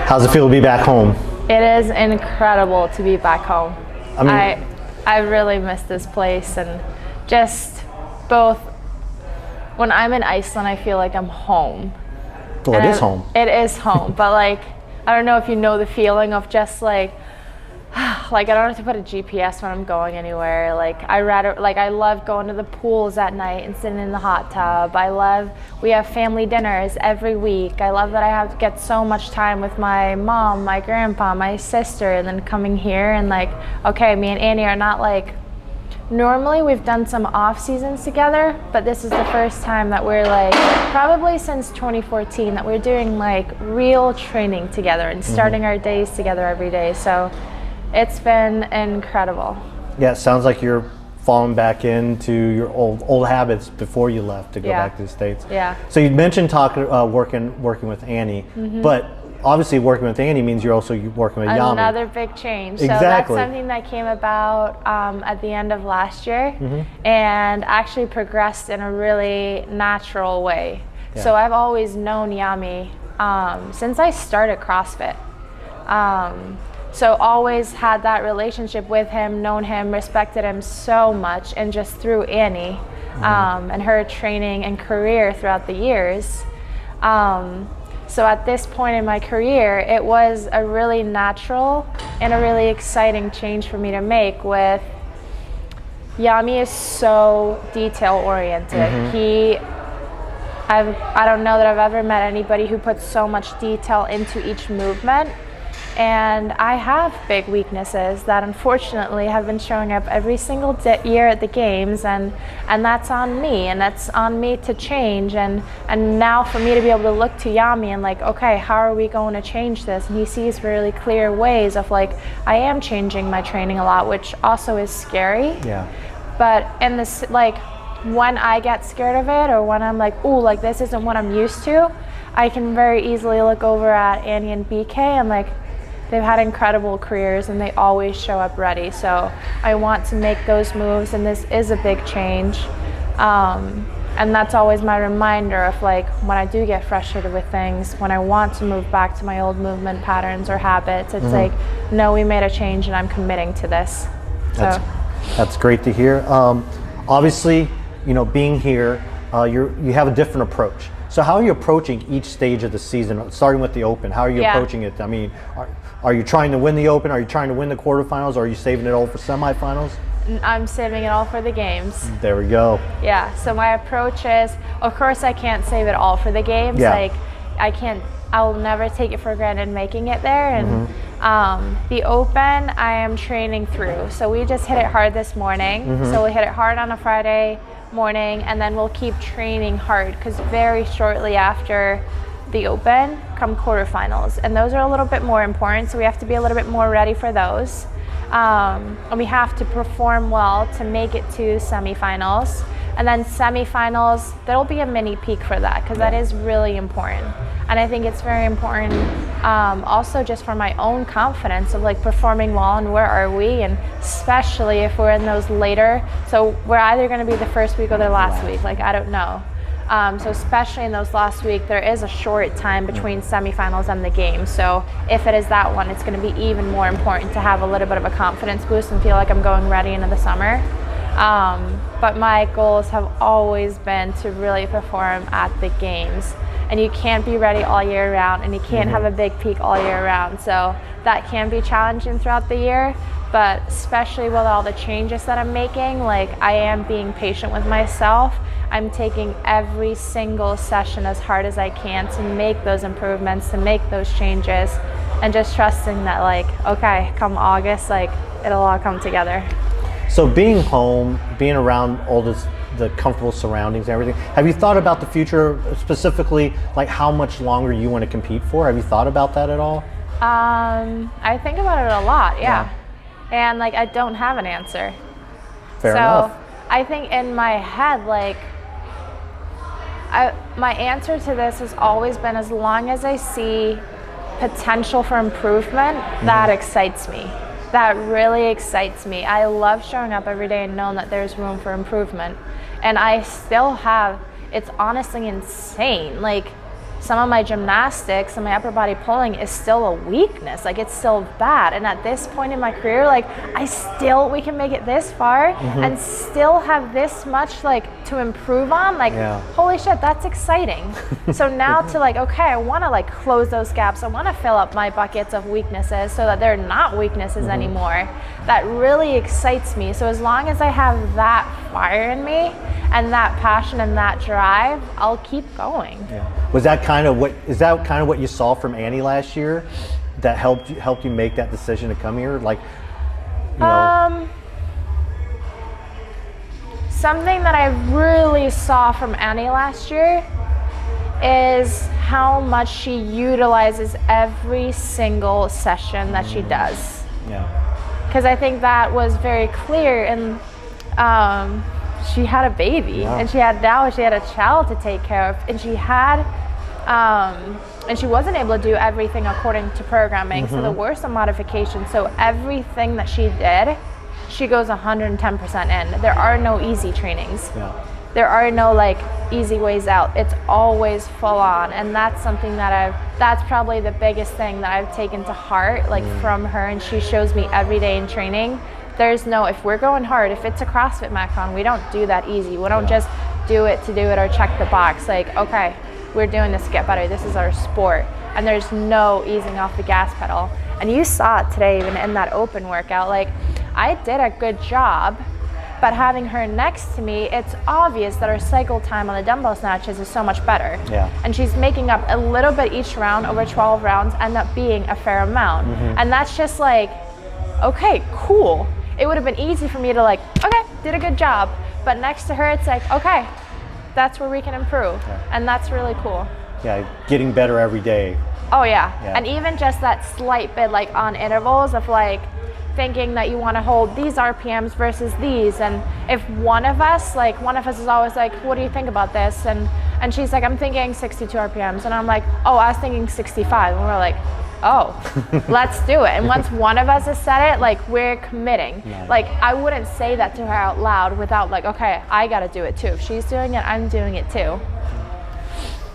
How's it feel to be back home? It is incredible to be back home. I mean, I really miss this place, and just both when I'm in Iceland, I feel like I'm home. Well, it is home. It is home, but like, I don't know if you know the feeling of just like I don't have to put a GPS when I'm going anywhere. Like I love going to the pools at night and sitting in the hot tub. We have family dinners every week. I love that I have to get so much time with my mom, my grandpa, my sister, and then coming here and like, okay, me and Annie are not like, normally we've done some off seasons together, but this is the first time that we're like, probably since 2014, that we're doing like real training together and starting our days together every day. So it's been incredible. Yeah, it sounds like you're falling back into your old habits before you left to go back to the States. Yeah. So you mentioned working with Annie, but obviously working with Annie means you're also working with Jami. Another big change. Exactly. So that's something that came about at the end of last year and actually progressed in a really natural way. Yeah. So I've always known Jami since I started CrossFit. So always had that relationship with him, known him, respected him so much, and just through Annie and her training and career throughout the years. So at this point in my career, it was a really natural and a really exciting change for me to make. With Jami is so detail oriented. I don't know that I've ever met anybody who puts so much detail into each movement. And I have big weaknesses that unfortunately have been showing up every single year at the games, and that's on me, and that's on me to change. And now for me to be able to look to Jami and like, okay, how are we going to change this? And he sees really clear ways of like, I am changing my training a lot, which also is scary. Yeah. But in this, like, when I get scared of it, or when I'm like, ooh, like this isn't what I'm used to, I can very easily look over at Annie and BK and like, they've had incredible careers and they always show up ready. So I want to make those moves, and this is a big change. And that's always my reminder of like, when I do get frustrated with things, when I want to move back to my old movement patterns or habits, it's like, no, we made a change and I'm committing to this. That's great to hear. Obviously, you know, being here, you have a different approach. So how are you approaching each stage of the season, starting with the Open? How are you approaching it? I mean, are you trying to win the Open? Are you trying to win the quarterfinals? Or are you saving it all for semifinals? I'm saving it all for the games. There we go. Yeah, so my approach is, of course I can't save it all for the games. Like, I'll never take it for granted making it there. And the Open, I am training through. So we just hit it hard this morning. So we'll hit it hard on a Friday morning, and then we'll keep training hard, because very shortly after the Open come quarterfinals, and those are a little bit more important, so we have to be a little bit more ready for those, and we have to perform well to make it to semifinals. And then semifinals, there'll be a mini peak for that, because that is really important. And I think it's very important also just for my own confidence of like performing well, and where are we, and especially if we're in those later, so we're either going to be the first week or the last week, like I don't know. So especially in those last week, there is a short time between semifinals and the game. So if it is that one, it's going to be even more important to have a little bit of a confidence boost and feel like I'm going ready into the summer. But my goals have always been to really perform at the games. And you can't be ready all year round, and you can't have a big peak all year round. So that can be challenging throughout the year, but especially with all the changes that I'm making, like I am being patient with myself. I'm taking every single session as hard as I can to make those improvements, to make those changes, and just trusting that like, okay, come August, like it'll all come together. So being home, being around all the comfortable surroundings and everything, have you thought about the future, specifically like how much longer you want to compete for? Have you thought about that at all? I think about it a lot, yeah. And like I don't have an answer. Fair enough. I think in my head, like my answer to this has always been, as long as I see potential for improvement, that excites me. That really excites me. I love showing up every day and knowing that there's room for improvement. And I still have, it's honestly insane. Like some of my gymnastics and my upper body pulling is still a weakness. Like, it's still bad. And at this point in my career, like, we can make it this far and still have this much, like, to improve on. Like, holy shit, that's exciting. So now to, like, okay, I want to, like, close those gaps. I want to fill up my buckets of weaknesses so that they're not weaknesses anymore. That really excites me. So as long as I have that fire in me and that passion and that drive, I'll keep going. Is that kind of what you saw from Annie last year that helped you make that decision to come here? Like, you know. Something that I really saw from Annie last year is how much she utilizes every single session that she does. Because I think that was very clear. And she had a baby, and she had a child to take care of, and she had and she wasn't able to do everything according to programming. So there were some modifications. So everything that she did, she goes 110% in. There are no easy trainings. There are no, like, easy ways out. It's always full on, and that's something that's probably the biggest thing that I've taken to heart, like, from her. And she shows me every day in training, there's no, if we're going hard, if it's a CrossFit Macron, we don't do that easy. We don't just do it to do it or check the box. Like, okay, we're doing this to get better. This is our sport. And there's no easing off the gas pedal. And you saw it today, even in that open workout. Like, I did a good job, but having her next to me, it's obvious that her cycle time on the dumbbell snatches is so much better. And she's making up a little bit each round over 12 rounds, end up being a fair amount. And that's just like, okay, cool. It would have been easy for me to, like, okay, did a good job. But next to her, it's like, okay, that's where we can improve. And that's really cool. Getting better every day. Oh yeah. And even just that slight bit, like, on intervals of, like, thinking that you want to hold these RPMs versus these. And if one of us is always like, what do you think about this? And she's like, I'm thinking 62 RPMs. And I'm like, oh, I was thinking 65. And we're like, oh, let's do it. And once one of us has said it, like, we're committing. Like, I wouldn't say that to her out loud without, like, okay, I got to do it too. If she's doing it, I'm doing it too.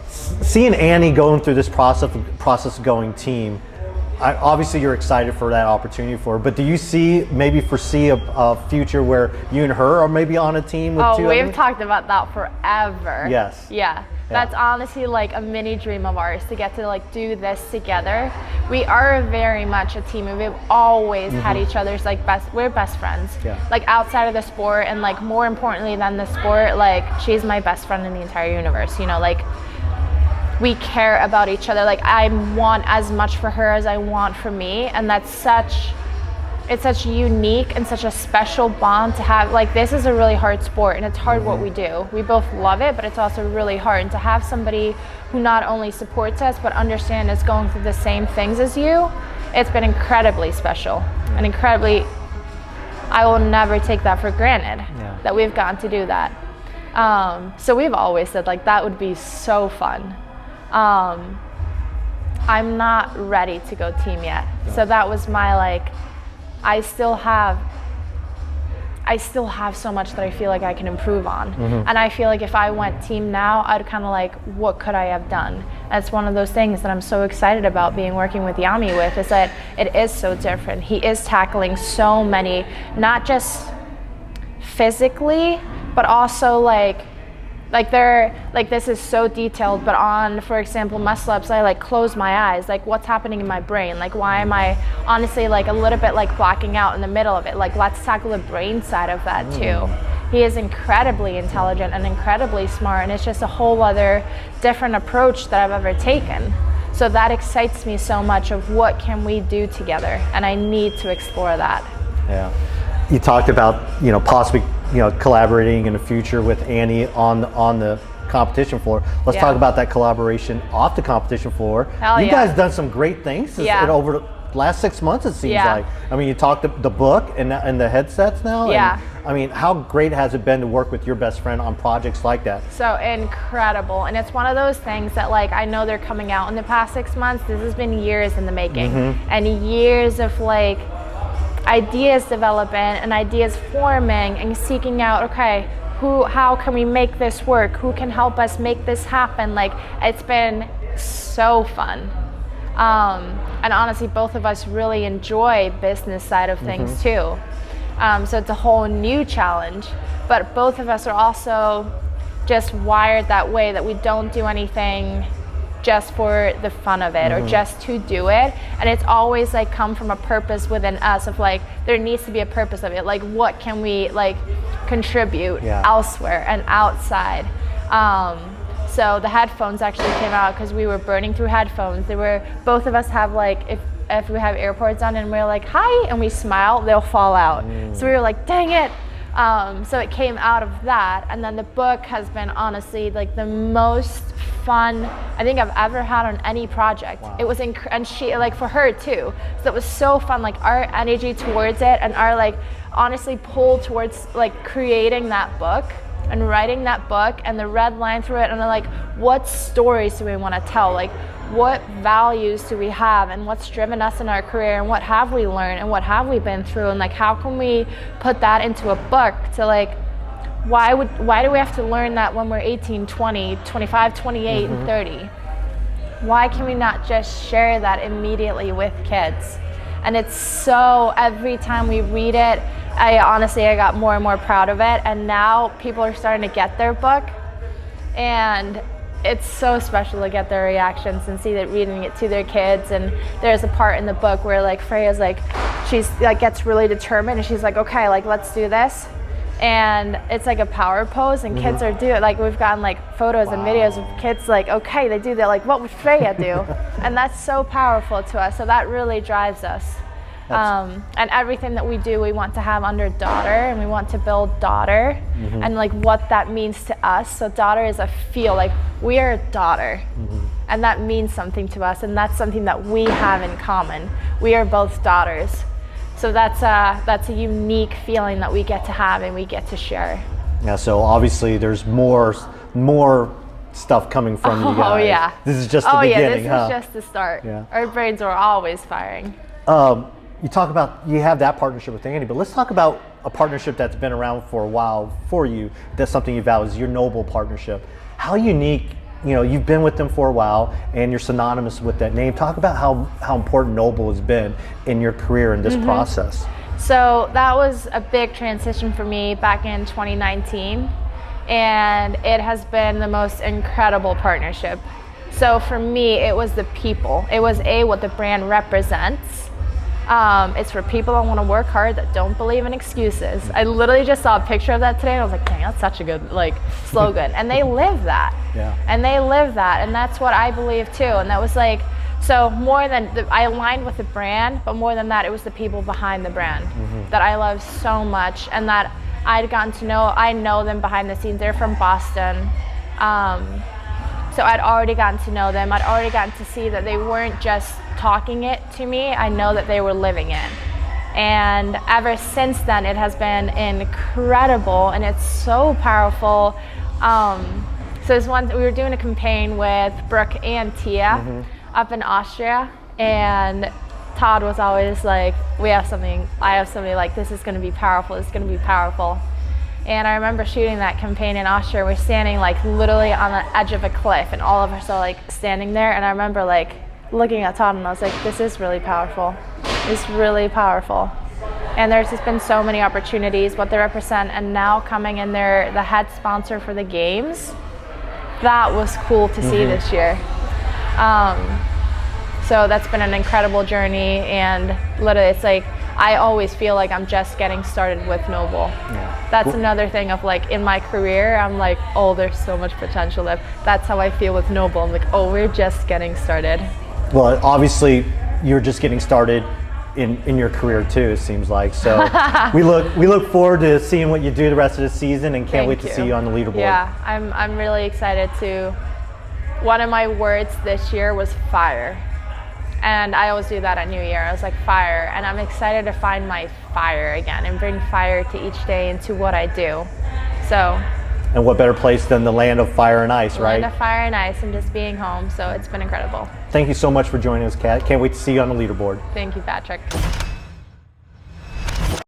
Seeing Annie going through this process of going team, obviously you're excited for that opportunity for her, but do you foresee a future where you and her are maybe on a team with two we've talked about that forever. Yes. That's honestly, like, a mini dream of ours, to get to, like, do this together. We are very much a team, and we've always had each other's, like, we're best friends. Like, outside of the sport, and, like, more importantly than the sport, like, she's my best friend in the entire universe, you know, like, we care about each other. Like, I want as much for her as I want for me, and it's such unique and such a special bond to have. Like, this is a really hard sport, and it's hard what we do. We both love it, but it's also really hard. And to have somebody who not only supports us but understands is going through the same things as you, it's been incredibly special and incredibly, I will never take that for granted that we've gotten to do that. So we've always said, like, that would be so fun. I'm not ready to go team yet. So that was my, like, I still have so much that I feel like I can improve on. And I feel like if I went team now, I'd kind of like, what could I have done? That's one of those things that I'm so excited about working with Jami with, is that it is so different. He is tackling so many, not just physically, but also like this is so detailed, but on, for example, muscle ups, I, like, close my eyes, like, what's happening in my brain? Like, why am I honestly, like, a little bit, like, blacking out in the middle of it? Like, let's tackle the brain side of that too. He is incredibly intelligent and incredibly smart, and it's just a whole other different approach that I've ever taken. So that excites me so much of what can we do together, and I need to explore that. You talked about, you know, possibly, you know, collaborating in the future with Annie on the competition floor. Let's talk about that collaboration off the competition floor. You guys done some great things over the last 6 months, it seems like. I mean, you talked the book and the headsets now. And, I mean, how great has it been to work with your best friend on projects like that? So incredible. And it's one of those things that, like, I know they're coming out in the past 6 months. This has been years in the making, and years of, like, ideas development and ideas forming and seeking out, how can we make this work? Who can help us make this happen? Like, it's been so fun. And honestly, both of us really enjoy business side of things too. So it's a whole new challenge, but both of us are also just wired that way, that we don't do anything just for the fun of it or just to do it. And it's always like come from a purpose within us of like, there needs to be a purpose of it. Like, what can we like contribute elsewhere and outside? So the headphones actually came out because we were burning through headphones. Both of us have like, if we have AirPods on and we're like, hi, and we smile, they'll fall out. So we were like, dang it. So it came out of that. And then the book has been honestly like the most fun I think I've ever had on any project. Wow. It was and she, like, for her too. So it was so fun, like our energy towards it and our like honestly pull towards like creating that book and writing that book and the red line through it, and like, what stories do we want to tell? Like, what values do we have, and what's driven us in our career, and what have we learned, and what have we been through, and like, how can we put that into a book to like, why do we have to learn that when we're 18, 20, 25, 28, and 30? Why can we not just share that immediately with kids? And it's so, every time we read it, I got more and more proud of it. And now people are starting to get their book, and it's so special to get their reactions and see that reading it to their kids. And there's a part in the book where like Freya's like, she's like gets really determined and she's like, okay, like let's do this. And it's like a power pose, and kids are doing, like, we've gotten like photos and videos of kids like, okay, they do that, like, what would Freya do? And that's so powerful to us. So that really drives us. And everything that we do, we want to have under Dottir, and we want to build Dottir and like what that means to us. So Dottir is a feel, like we are Dottir, and that means something to us, and that's something that we have in common. We are both daughters. So that's a unique feeling that we get to have and we get to share. Yeah, so obviously there's more stuff coming from you guys. Oh yeah. This is just the beginning, this is just the start. Yeah. Our brains are always firing. You talk about, you have that partnership with Annie, but let's talk about a partnership that's been around for a while for you. That's something you value, is your NOBULL partnership. How unique, you've been with them for a while and you're synonymous with that name. Talk about how important NOBULL has been in your career in this process. So that was a big transition for me back in 2019, and it has been the most incredible partnership. So for me, it was the people. It was what the brand represents. It's for people that want to work hard, that don't believe in excuses. I literally just saw a picture of that today, and I was like, dang, that's such a good like slogan. And they live that. Yeah. And they live that, and that's what I believe too. And that was like, so more than I aligned with the brand, but more than that, it was the people behind the brand that I love so much, and that I'd gotten to know. I know them behind the scenes. They're from Boston. So I'd already gotten to know them. I'd already gotten to see that they weren't just talking it to me. I know that they were living it. And ever since then, it has been incredible, and it's so powerful. So there's one, we were doing a campaign with Brooke and Tia up in Austria, and Todd was always like, I have something like, this is gonna be powerful, this is gonna be powerful. And I remember shooting that campaign in Austria. We're standing like literally on the edge of a cliff, and all of us are like standing there. And I remember like looking at Todd, and I was like, this is really powerful. It's really powerful. And there's just been so many opportunities, what they represent, and now coming in there, the head sponsor for the games, that was cool to see this year. So that's been an incredible journey, and literally it's like, I always feel like I'm just getting started with NOBULL. Yeah. That's another thing of like, in my career, I'm like, oh, there's so much potential left. That's how I feel with NOBULL. I'm like, oh, we're just getting started. Well, obviously you're just getting started in your career too, it seems like. So we look forward to seeing what you do the rest of the season, and can't wait to see you on the leaderboard. Yeah, I'm really excited to. One of my words this year was fire. And I always do that at New Year. I was like, fire. And I'm excited to find my fire again and bring fire to each day into what I do. So. And what better place than the land of fire and ice, right? Land of fire and ice, and just being home. So it's been incredible. Thank you so much for joining us, Kat. Can't wait to see you on the leaderboard. Thank you, Patrick.